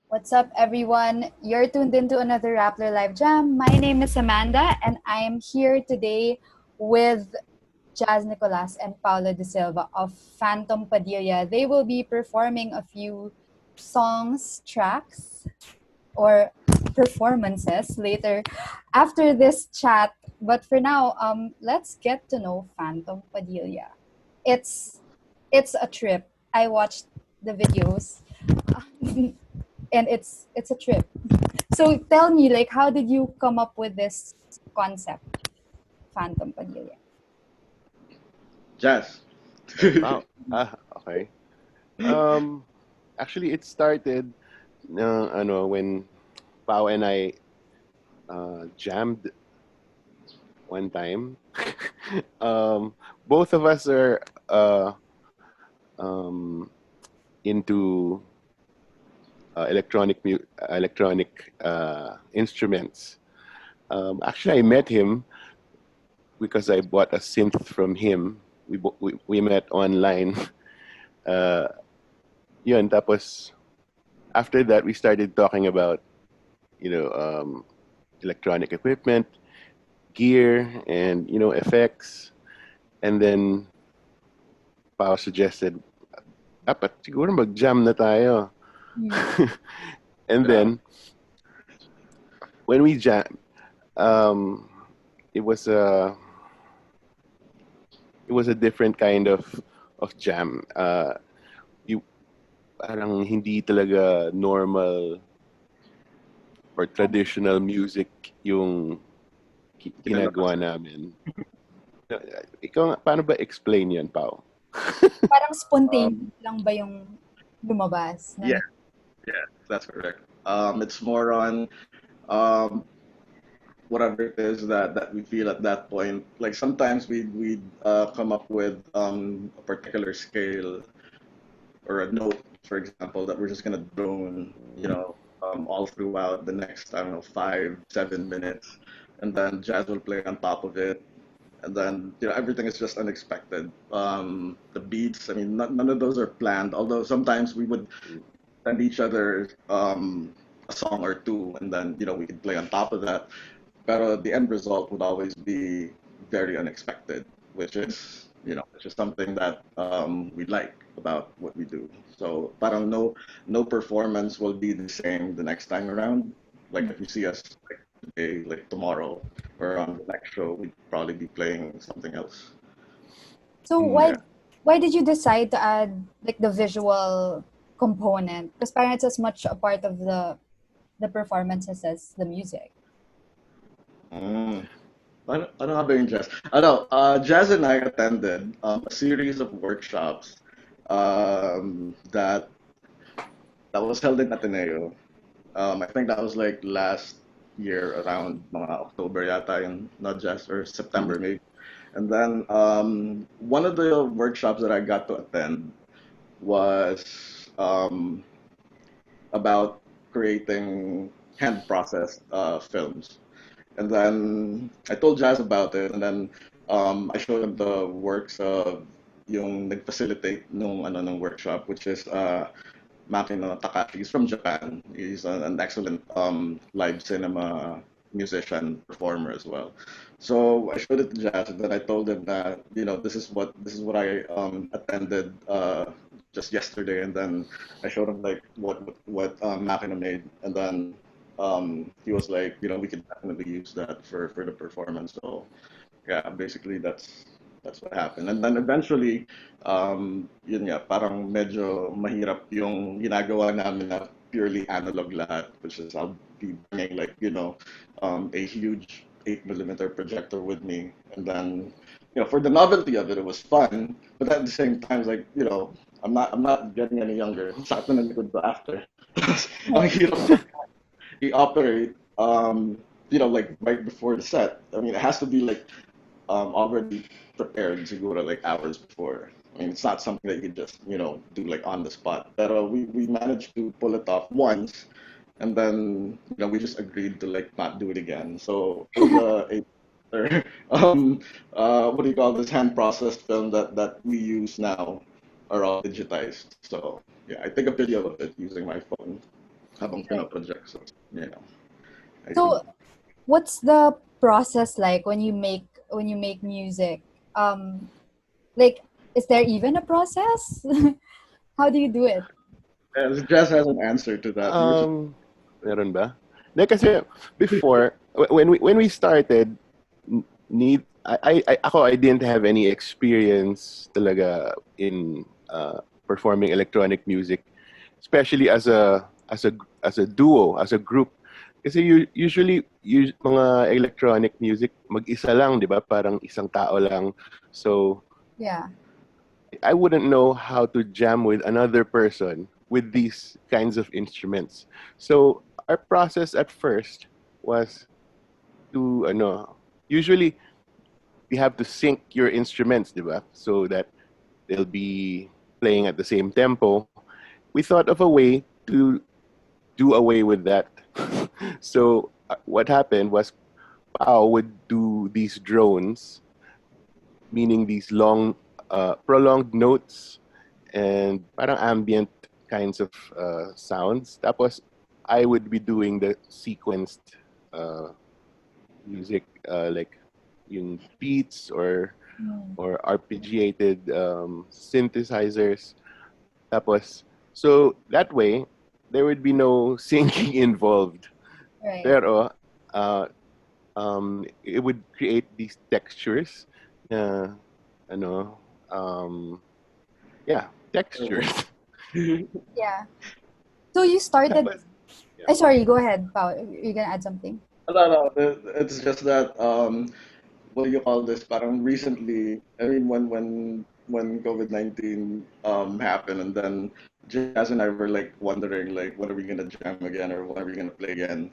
What's up, everyone? You're tuned into another Rappler Live Jam. My name is Amanda, and I am here today with Jazz Nicolas and Paolo De Silva of Phantom Padilla. They will be performing a few songs, tracks, or performances later after this chat. But for now, let's get to know Phantom Padilla. It's it's a trip. I watched the videos, and it's a trip. So tell me, like, how did you come up with this concept, Phantom Padilla? Jazz. Wow. Okay. Um, Actually, it started, when Pao and I jammed one time. Both of us are um, into electronic instruments. Actually, I met him because I bought a synth from him. We met online. Uh, Yun, tapos after that, we started talking about, you know, um, electronic equipment, gear, and, effects. And then Pao suggested, dapat siguro mag-jam na tayo. Mm. And Yeah. then, when we jam, um, it was a it was a different kind of jam. You parang hindi talaga normal or traditional music yung Kinalabas. ginagawa namin. Ikaw, paano ba explain yan, Pao? Parang Um, spontaneous lang ba yung lumabas? yeah, yeah, that's correct. It's more on um, whatever it is that we feel at that point. Like sometimes we come up with a particular scale or a note, for example, that we're just gonna drone, all throughout the next, I don't know, 5, 7 minutes, and then jazz will play on top of it, and then everything is just unexpected. The beats, I mean, none of those are planned. Although sometimes we would send each other a song or two, and then we could play on top of that. But the end result would always be very unexpected, which is something that we like about what we do. So parang no performance will be the same the next time around. Like if you see us like today, like tomorrow, or on the next show, we'd probably be playing something else. So Mm. Yeah. why did you decide to add like the visual component? Because parang it's as much a part of the performances as the music. Mm. Ano nga ba yung jazz? Jazz and I attended a series of workshops that was held in Ateneo. I think that was like last year around mga October yata yun, not just or Mm. September maybe. And then one of the workshops that I got to attend was um, about creating hand processed films. And then I told Jazz about it, and then I showed him the works of yung nag-facilitate nung workshop, which is Makino Takashi. He's from Japan. He's an excellent live cinema musician performer as well. So I showed it to Jazz, and then I told him that this is what I attended just yesterday, and then I showed him like what Makino made, and then he was like, we could definitely use that for the performance. So yeah, basically that's what happened. And then eventually, yun nga, parang medyo mahirap yung ginagawa namin na purely analog lahat, which is I'll be bringing like, a huge 8 millimeter projector with me. And then, for the novelty of it, it was fun. But at the same time, it's like, I'm not getting any younger. Sakto na likod ko after. Ang hirap i-operate, like right before the set. I mean, it has to be like already prepared siguro like hours before. I mean, it's not something that you can just, do like on the spot. But we managed to pull it off once, and then, we just agreed to like not do it again. So all the what do you call this hand processed film that we use now are all digitized. So yeah, I take a video of it using my phone. habang Right. pinoproject. So, you know, I So, think. what's the process like when you make music? Um, like, is there even a process? How do you do it? Jazz has an answer to that. You were just, Meron ba? Like, kasi before, when we started, I didn't have any experience talaga in performing electronic music, especially as a duo, as a group. Kasi usually mga electronic music mag-isa lang, 'di ba? Parang isang tao lang. So Yeah. I wouldn't know how to jam with another person with these kinds of instruments. So our process at first was to usually you have to sync your instruments, diba? So that they'll be playing at the same tempo. We thought of a way to do away with that. So what happened was Pao would do these drones, meaning these long, prolonged notes and parang ambient kinds of sounds. Tapos I would be doing the sequenced uh, music, like yung beats Mm, or arpeggiated synthesizers. Tapos, so that way, there would be no syncing involved. right. Pero, it would create these textures. Uh, ano, um, yeah, textures. Yeah. So you started. Tapos, yeah. Sorry. Go ahead, Pao. You're gonna add something. no, it's just that what do you call this? Parang recently, I mean, when COVID-19 happened, and then Jazz and I were like wondering like when are we gonna jam again or when are we gonna play again?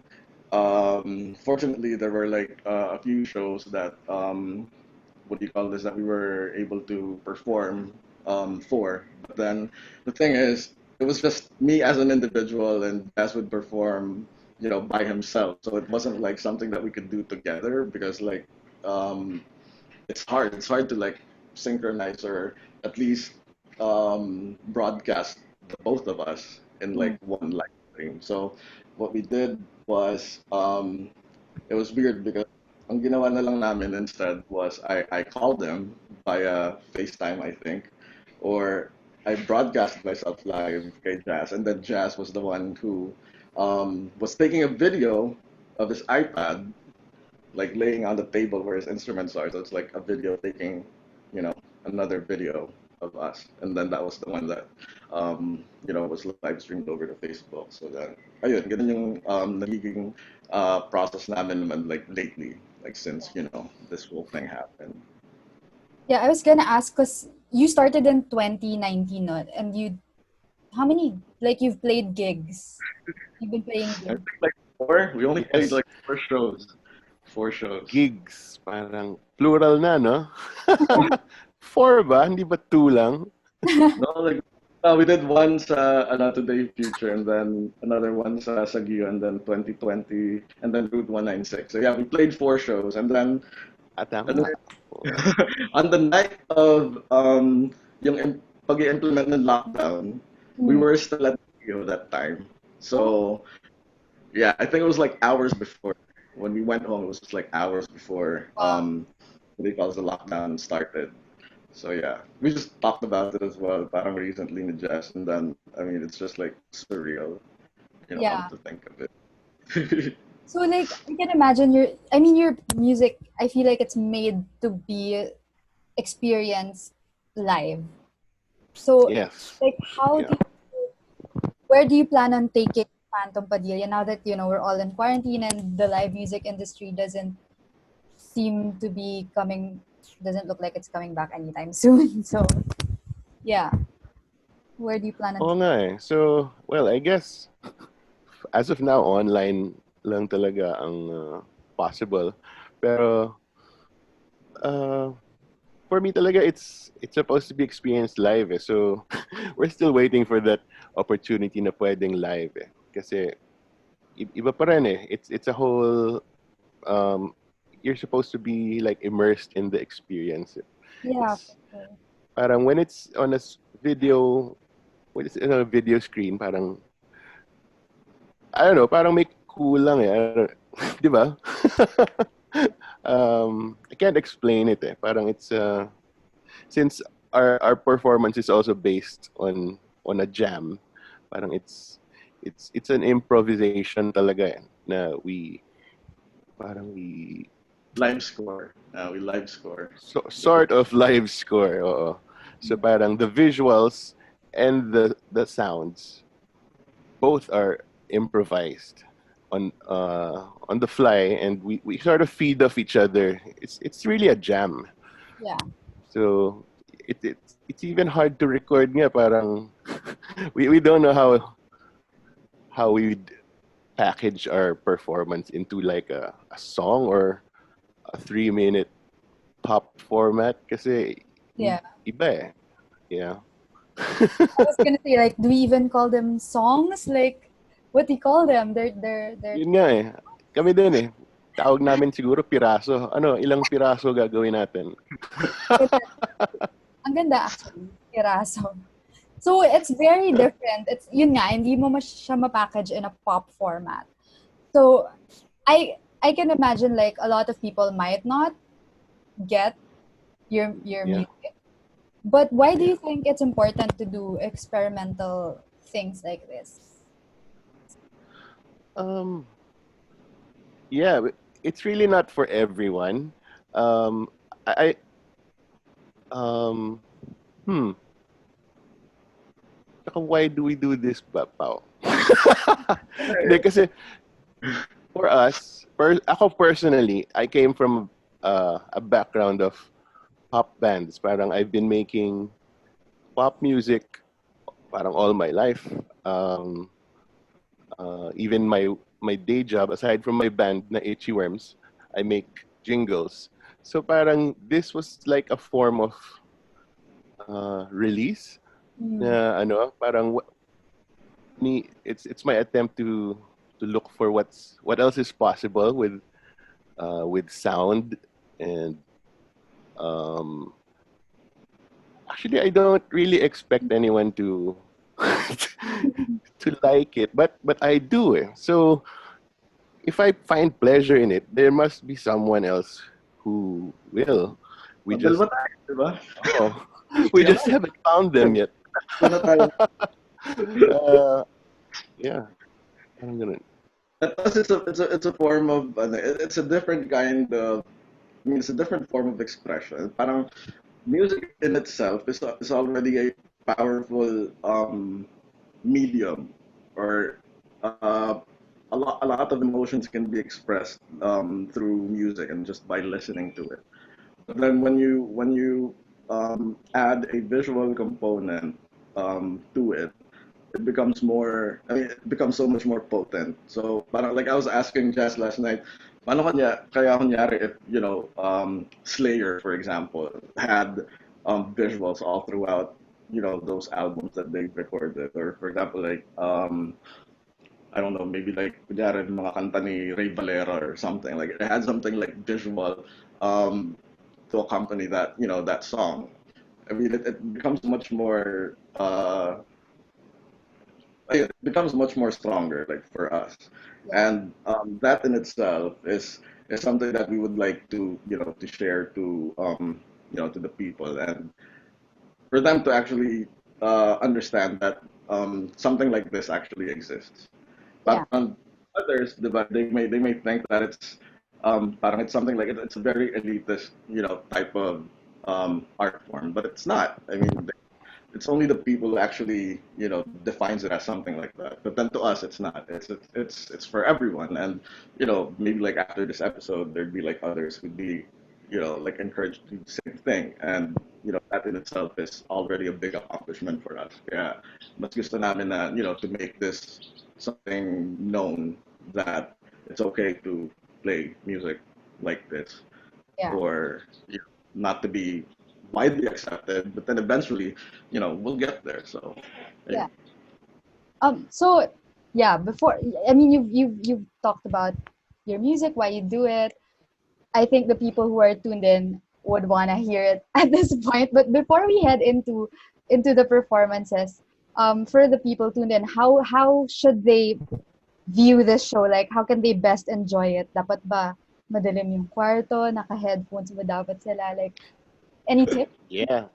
Fortunately, there were like a few shows that what do you call this, that we were able to perform for. But then the thing is, it was just me as an individual, and Jazz would perform, by himself. So it wasn't like something that we could do together because like um, it's hard. It's hard to like synchronize or at least broadcast the both of us in like Mm, one live stream. So what we did was it was weird because ang ginawa na lang namin instead was I called them via FaceTime, I think, or I broadcast myself live kay Jazz, and then Jazz was the one who was taking a video of his iPad, like laying on the table where his instruments are. So it's like a video taking, another video of us, and then that was the one that, was live streamed over to Facebook. So then, ayun, ganun yung nagiging process namin naman like lately, like since this whole thing happened. yeah, I was gonna ask because you started in 2019, no? And how many, like, you've played gigs? You've been playing I gigs. think like four. We only played Yes, like four shows. Four shows. gigs. Parang plural na, no? Four ba? Hindi ba two lang? No, like we did one sa Today Future, and then another one sa Sagio, and then 2020, and then Route 196. So yeah, we played four shows, and then ano, Tama. on the night of pag-i-implement ng lockdown, we Mm, were still at Sagio that time. So yeah, I think it was like hours before when we went home. It was just like hours before wow. what they call the lockdown started. So yeah, we just talked about it as well, parang recently in Jazz, and then I mean it's just like surreal, come Yeah. to think of it. So like I can imagine your music, I feel like it's made to be experienced live. So Yes. like Yeah. where do you plan on taking Phantom Padilla now that we're all in quarantine and the live music industry seem to be coming doesn't look like it's coming back anytime soon. So yeah, where do you plan on Oo taking? nga eh. So, well, I guess as of now, online lang talaga ang possible. Pero uh, for me talaga, it's supposed to be experienced live eh. So, we're still waiting for that opportunity na pwedeng live eh. Kasi iba pa rin eh. It's a whole you're supposed to be like immersed in the experience. Yeah, It's for sure. parang when it's on a video, when it's in a video screen, parang I don't know, parang may kulang eh. Di ba? I can't explain it eh. Parang it's since our performance is also based on a jam. Parang it's an improvisation talaga eh, na we Live score. We live score. sort of live score. Oo. So parang the visuals and the sounds both are improvised on the fly, and we sort of feed off each other. It's really a jam. Yeah. So it's even hard to record nga. Parang we don't know how we'd package our performance into like a song or a 3 minute pop format kasi Yeah. iba eh. Yeah. I was gonna say, like, do we even call them songs? Like, what do you call them? They're Yun nga eh. Kami din eh. Tawag namin siguro piraso. Ano, ilang piraso gagawin natin? ang ganda actually, piraso. So it's very different. It's yun nga, hindi mo siya ma-package in a pop format. So I can imagine like a lot of people might not get your Yeah. music. But why do Yeah. you think it's important to do experimental things like this? Um, yeah, it's really not for everyone. I hmm. Saka why do we do this ba, Pao? Hindi, kasi for us, ako personally, I came from a background of pop bands. Parang I've been making pop music parang all my life. Even my day job, aside from my band na Itchy Worms, I make jingles. So parang this was like a form of release na ano, parang it's my attempt to look for what else is possible with sound and um actually I don't really expect anyone to to like it, but I do eh. So if I find pleasure in it, there must be someone else who will. We Mabel just ba tayo, di ba? oh, we Kaya just haven't found them yet. na tayo. Yeah, I'm gonna. Plus, it's a form of, it's a different kind of, I mean, it's a different form of expression. Parang music in itself is already a powerful medium, or a lot of emotions can be expressed through music and just by listening to it. But then when you add a visual component to it, it becomes more. I mean, it becomes so much more potent. So, parang like I was asking Jess last night, paano kaya kunyari if Slayer, for example, had visuals all throughout those albums that they recorded, or for example like I don't know, maybe like kunyari mga kanta ni Ray Valera or something, like it had something like visual um to accompany that song. I mean, it becomes much more it becomes much more stronger, like for us. Yeah. And that in itself is something that we would like to share to the people, and for them to actually understand that something like this actually exists. Yeah. Parang others, diba, they may think that it's parang it's something like it's a very elitist, type of art form, but it's not. I mean, it's only the people who actually defines it as something like that. But then to us, it's not. It's for everyone, and maybe like after this episode, there'd be like others who'd be like encouraged to do the same thing, and that in itself is already a big accomplishment for us. Yeah, mas gusto namin na to make this something known, that it's okay to play music like this, Yeah. or not to be widely accepted, but then eventually, we'll get there. So, Yeah. hey, So yeah, before I mean you've talked about your music, why you do it. I think the people who are tuned in would wanna hear it at this point. But before we head into the performances, for the people tuned in, how should they view this show? Like, how can they best enjoy it? Dapat ba madilim yung kwarto, naka-headphones ba dapat sila? Like, any tip? Yeah,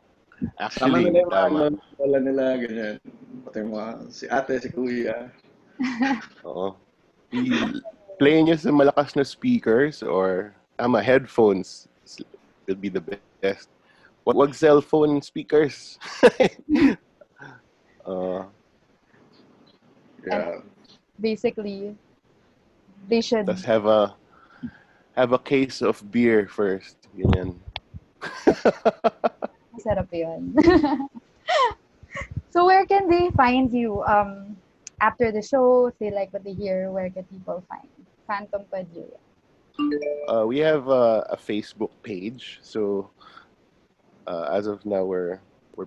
Sama nila actually, yung mga tama. lola nila, ganyan. Pati yung mga, si ate, si kuya. Oo. Play nyo sa malakas na speakers or headphones will be the best. Wag cellphone speakers. uh, And Yeah. basically, they should, tas have a case of beer first. Ganyan. masarap yun. So where can they find you after the show? If they like what they hear, where can people find Phantom Padilla? We have a Facebook page. So as of now, we're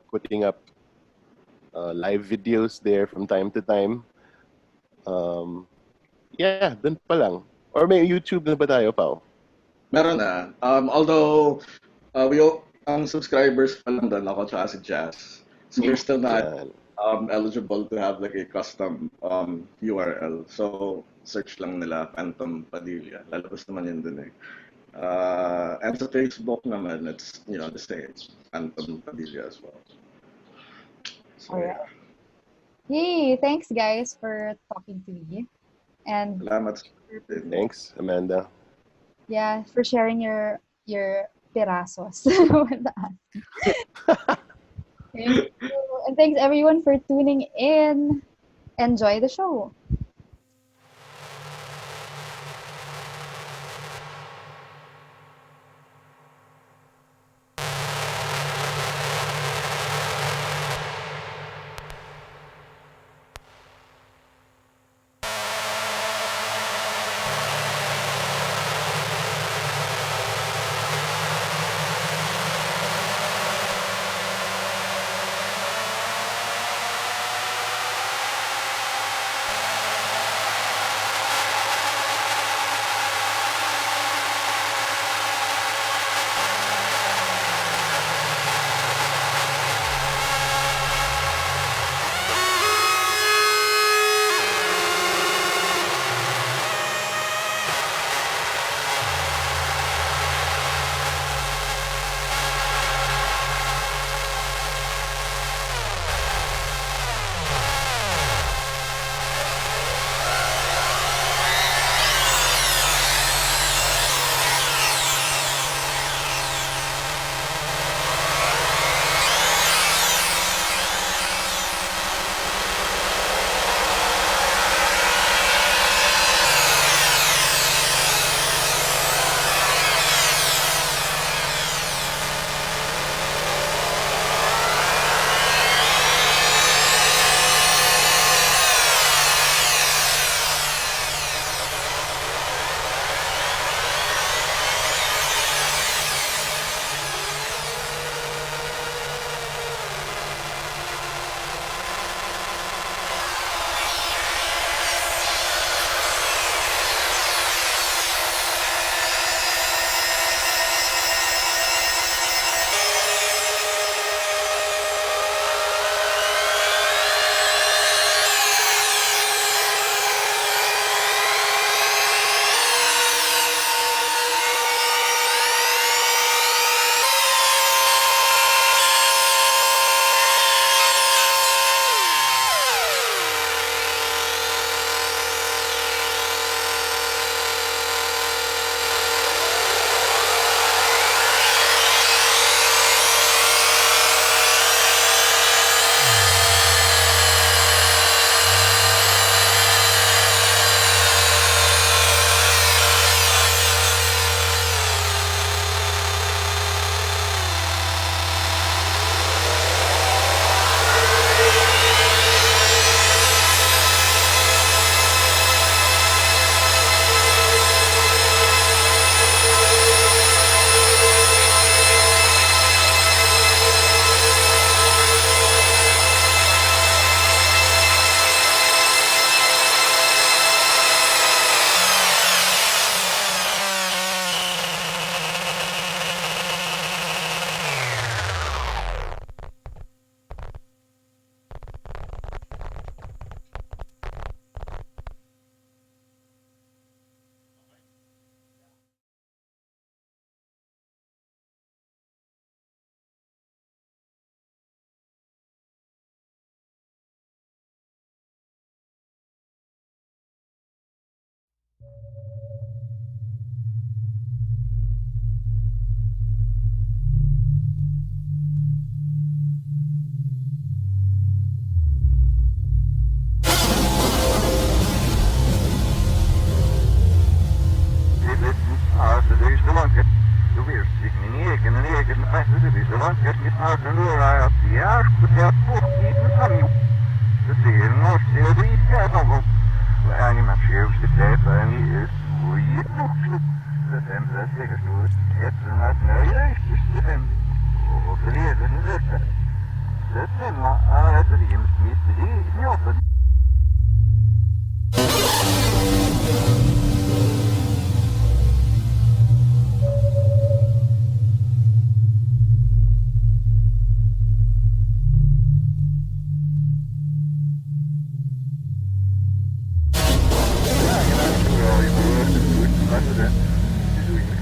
putting up live videos there from time to time. Yeah, dun pa lang. Or may YouTube na ba tayo, Pao? Meron na. Although, ang subscribers pa lang doon, ako tsaka si Jazz. So we're still not Yan. eligible to have like a custom URL. So search lang nila Phantom Padilla. Lalabas naman yun dun eh. And sa Facebook naman, it's, the same. Phantom Padilla as well. So Alright. yeah. Yay! Thanks guys for talking to me. And Salamat sa Thanks, Amanda. yeah, for sharing your pirasos with us. Thank you. And thanks everyone for tuning in. Enjoy the show.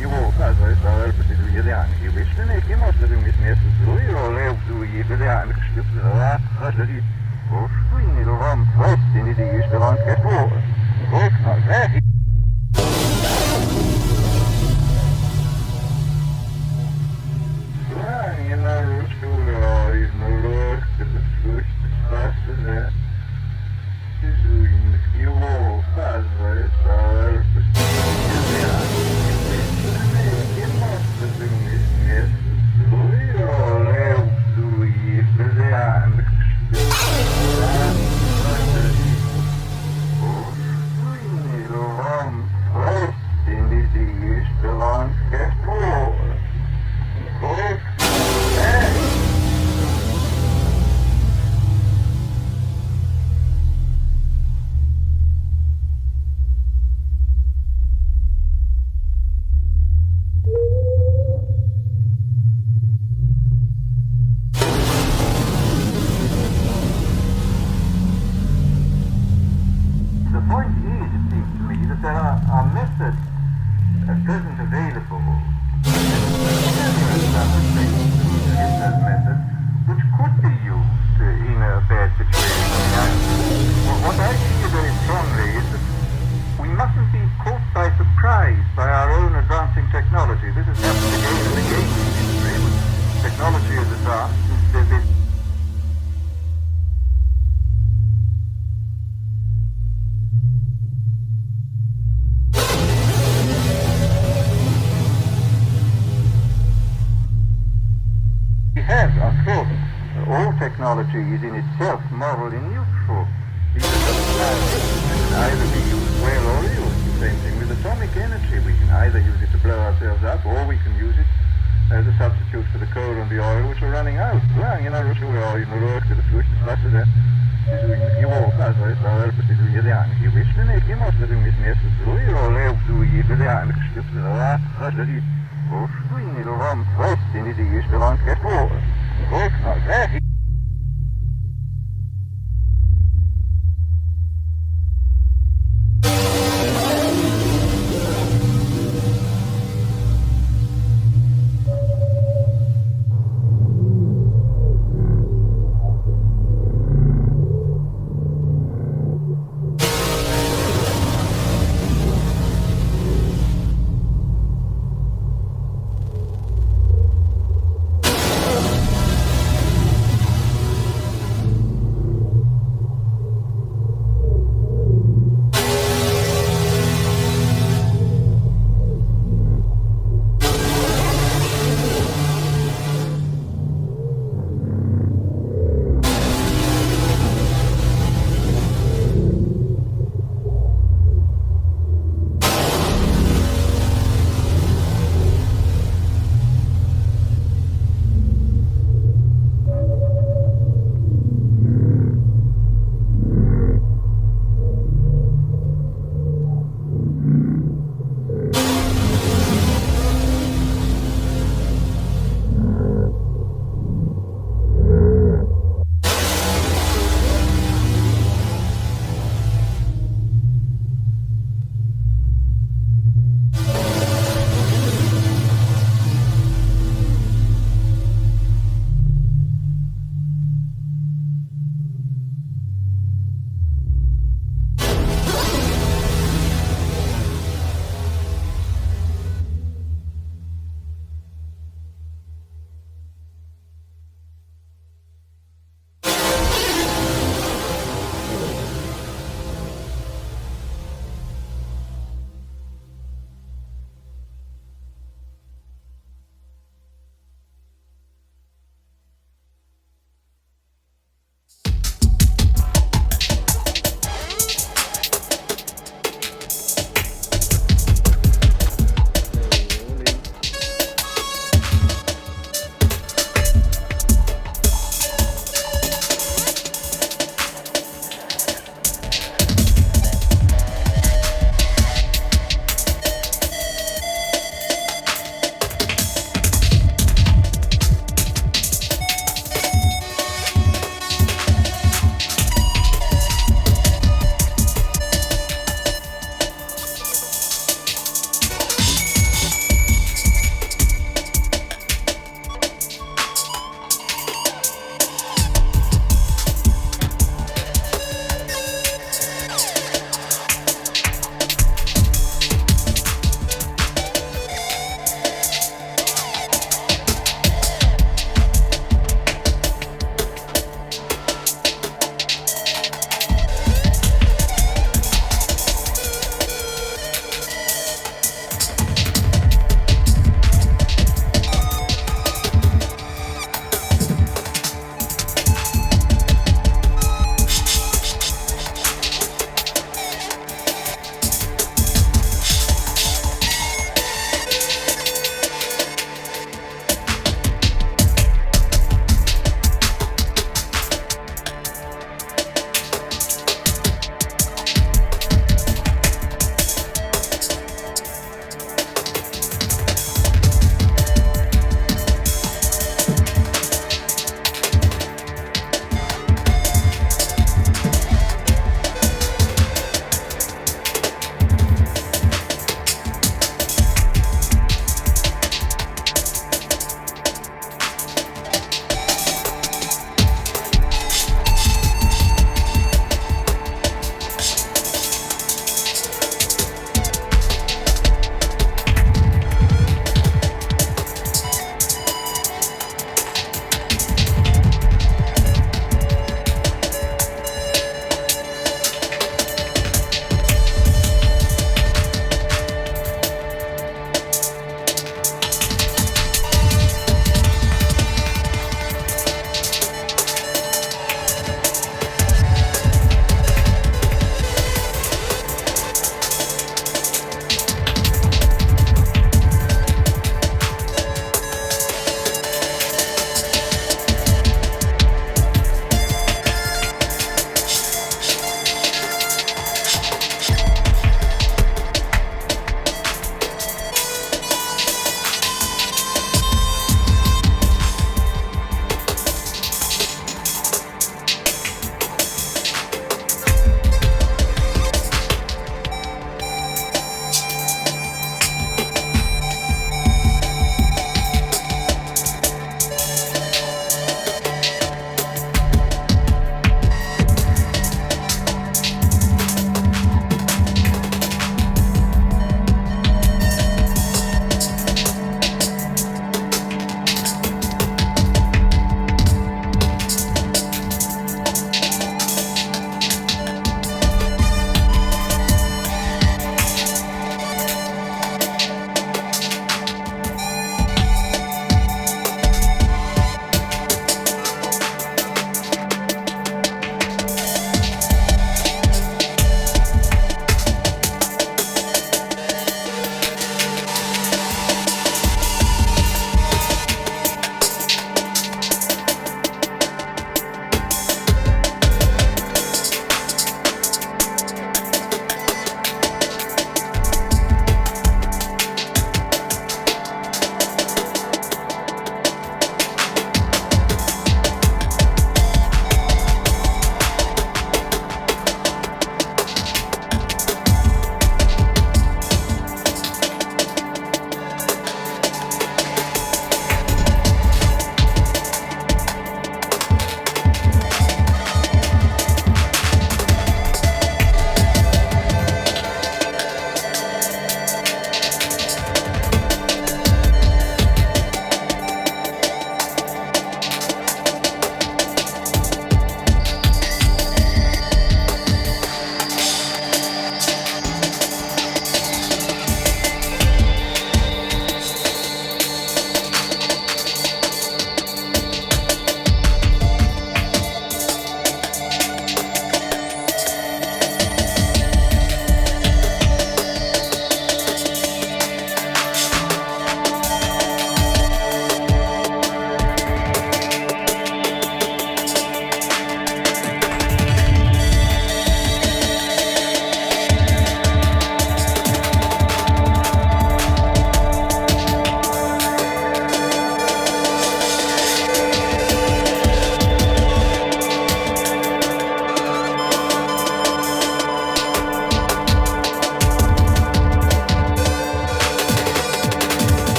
его указывает, и вышли и может быть место свое, что вам просто не даешь беланское слово. Не нарушила, игнорировать, это его указывает, The point is, it seems to me, that there are methods at present available, established those methods, which could be used in a bad situation. What I feel very strongly is that we mustn't be caught by surprise by our own advancing technology. This has happened again and again in history. When technology has advanced, there's been we have, of course, all technology is in itself morally neutral. It can either be used well or ill. The same thing with atomic energy. We can either use it to blow ourselves up, or we can use it as a substitute for the coal and the oil which are running out. Его указывает, и вышли и может быть место свое, вам просто не даешь беланское слово.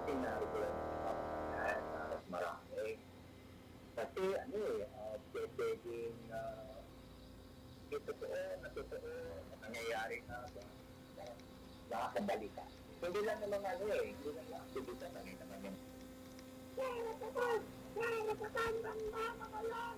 sinabi ko lang sa mamamayan at marami. Kasi ano eh, pwedeng totoo, nangyayari na nakakabalita. Hindi lang naman ano eh, hindi lang yung aktivitas, ano naman yung... Napatan! Banda mga yan!